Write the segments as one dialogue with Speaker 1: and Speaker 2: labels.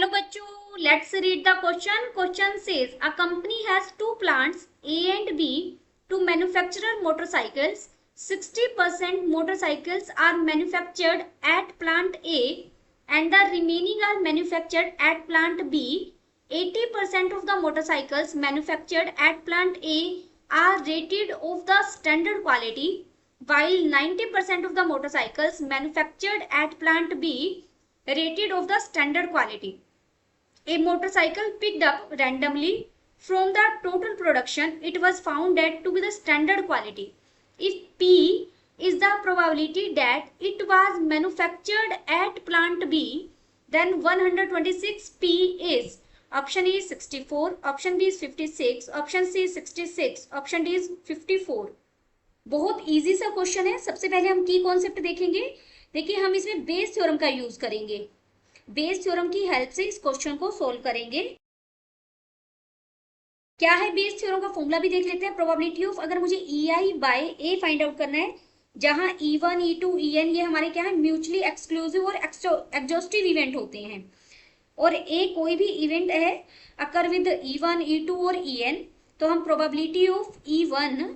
Speaker 1: Hello bachcho, let's read the question. Question says a company has two plants A and B to manufacture motorcycles. 60% motorcycles are manufactured at plant A and the remaining are manufactured at plant B. 80% of the motorcycles manufactured at plant A are rated of the standard quality, while 90% of the motorcycles manufactured at plant B rated of the standard quality. A motorcycle picked up randomly from the total production, it was found that to be the standard quality. If P is the probability that it was manufactured at plant B, then 126 P is option A is 64, option B is 56, option C is 66, option D is 54. बहुत easy सा question है। सबसे पहले हम की concept देखेंगे। देखिए हम इसमें बेस थ्योरम का यूज करेंगे। बेस थ्योरम की हेल्प से इस क्वेश्चन को सोल्व करेंगे। क्या है बेस थ्योरम का फॉर्मूला भी देख लेते हैं। प्रोबेबिलिटी ऑफ, अगर मुझे ई आई बाय ए फाइंड आउट करना है, जहां E1 E2 En ये हमारे क्या है, म्यूचुअली एक्सक्लूसिव और एग्जॉस्टिव इवेंट होते हैं, और ए कोई भी इवेंट है अकर विद E1 E2 और En, तो हम प्रोबेबिलिटी ऑफ E1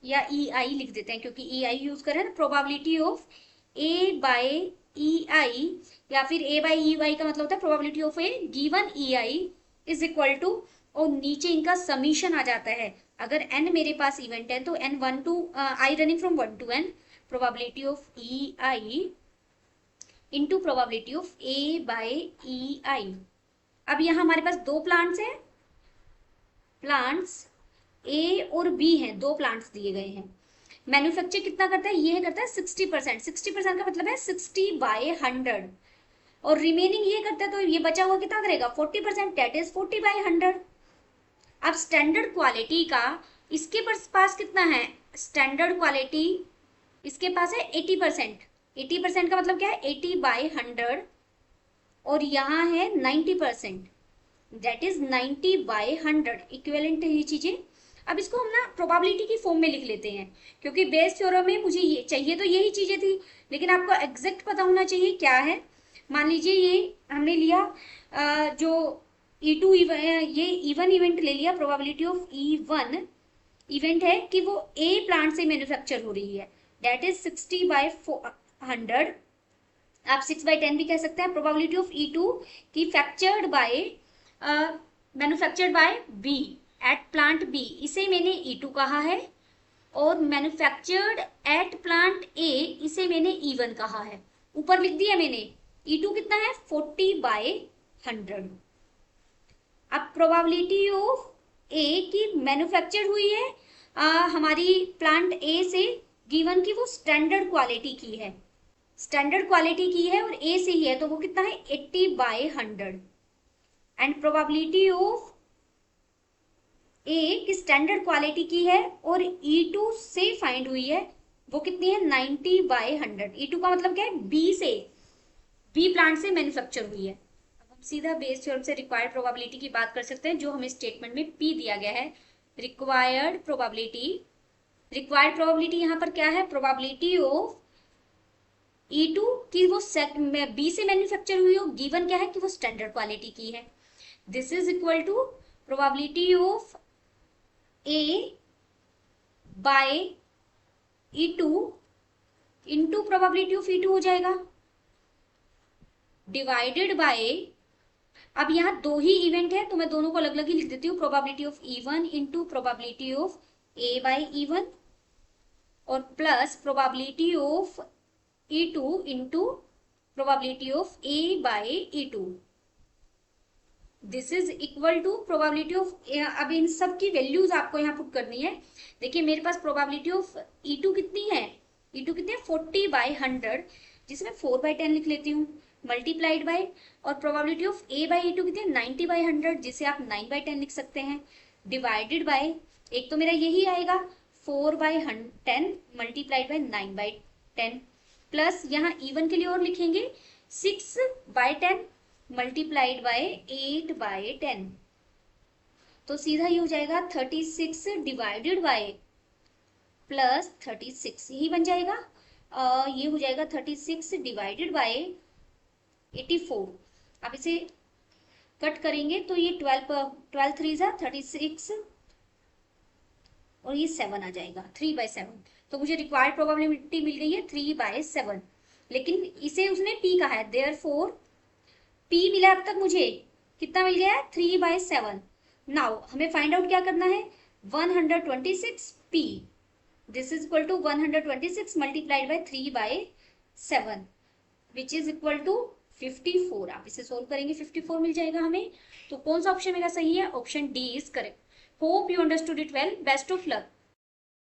Speaker 1: या EI लिख देते हैं, क्योंकि EI यूज कर रहे हैं। Probability of A by EI या फिर A बाई EY का मतलब होता है probability of A given EI is equal to, और नीचे इनका समीशन आ जाता है। अगर n मेरे पास इवेंट है तो n 1 to i running from 1 to n, probability of EI into probability of A by EI। अब यहाँ हमारे पास दो प्लांट्स हैं, प्लांट्स A और B हैं, दो प्लांट्स दिए गए हैं। मैन्युफैक्चर कितना करता है, ये करता है 60%। 60% का मतलब है 60/100, और रिमेनिंग ये करता है, तो ये बचा हुआ कितना करेगा 40%, दैट इज 40/100। अब स्टैंडर्ड क्वालिटी का इसके पास कितना है, स्टैंडर्ड क्वालिटी इसके पास है 80%। 80% का मतलब क्या है 80/100, और यहाँ है 90%, दैट इज 90/100। इक्विवेलेंट है ये चीजें। अब इसको हम ना प्रोबेबिलिटी की फॉर्म में लिख लेते हैं, क्योंकि बेस थ्योरम में मुझे ये चाहिए तो यही चीजें थी, लेकिन आपको एग्जैक्ट पता होना चाहिए क्या है। मान लीजिए ये हमने लिया जो E2 ये E1 इवेंट ले लिया। प्रोबेबिलिटी ऑफ E1 इवेंट है कि वो A प्लांट से मैन्युफैक्चर हो रही है, दैट इज 60/100। आप 6/10 भी कह सकते हैं। प्रोबेबिलिटी ऑफ E2 की manufactured by B at plant B, इसे मैंने E2 कहा है, और मैन्युफैक्चर्ड एट प्लांट A इसे मैंने E1 कहा है। ऊपर लिख दिया मैंने। E2 कितना है 40/100। अब प्रोबेबिलिटी ऑफ A की मैन्युफैक्चर्ड हुई है हमारी प्लांट A से, गिवन की वो स्टैंडर्ड क्वालिटी की है, स्टैंडर्ड क्वालिटी की है और A से ही है, तो वो कितना है 80/100। एंड प्रोबेबिलिटी ऑफ A की स्टैंडर्ड क्वालिटी की है और E2 से फाइंड हुई है, वो कितनी है 90/100। E2 का मतलब क्या है B प्लांट से मैन्युफैक्चर हुई है। अब हम सीधा बेस थ्योरम से रिक्वायर्ड प्रोबेबिलिटी की बात कर सकते हैं, जो हमें स्टेटमेंट में P दिया गया है। रिक्वायर्ड प्रोबेबिलिटी यहाँ पर क्या है, प्रोबेबिलिटी ऑफ E2 की वो B से मैन्युफैक्चर हुई हो, गिवन क्या है कि वो स्टैंडर्ड क्वालिटी की है। This is equal to probability of A by E2 into probability of E2 हो जाएगा, डिवाइडेड बाय, अब यहाँ दो ही इवेंट है तो मैं दोनों को अलग अलग ही लिख देती हूँ, probability of E1 into probability of A by E1, और plus probability of E2 into probability of A by E2। This is equal to probability of, अब इन सब की वैल्यूज आपको यहाँ पुट करनी है। देखिए मेरे पास प्रोबेबिलिटी ऑफ E2 कितनी है, E2 कितनी है 40/100, जिसमें 4/10 लिख लेती हूँ, मल्टीप्लाइड बाय, और probability of A by E2 कितनी है 90/100, जिसे आप 9/10 लिख सकते हैं, डिवाइडेड बाय, एक तो मेरा यही आएगा 4/10 मल्टीप्लाइड बाय 9/10, प्लस यहाँ E1 के लिए और लिखेंगे 6/10 मल्टीप्लाइड बाय 8/10, तो सीधा ये हो जाएगा 36 डिवाइडेड बाय प्लस 36 ही बन जाएगा। ये हो जाएगा 36 डिवाइडेड बाय 84। आप इसे कट करेंगे तो ये 12 3 जा 36 और ये 7 आ जाएगा, 3/7। तो मुझे रिक्वायर्ड प्रोबेबिलिटी मिल गई है 3/7, लेकिन इसे उसने पी कहा है, देयरफॉर पी मिला अब तक मुझे, कितना मिल गया है 3/7। नाउ हमें फाइंड आउट क्या करना है, 126 P, this is equal to 126 multiplied by 3/7 which is equal to 54। आप इसे सोल्व करेंगे 54 मिल जाएगा हमें। तो कौन सा ऑप्शन मेरा सही है, option D is correct. Hope you understood it well, best of luck.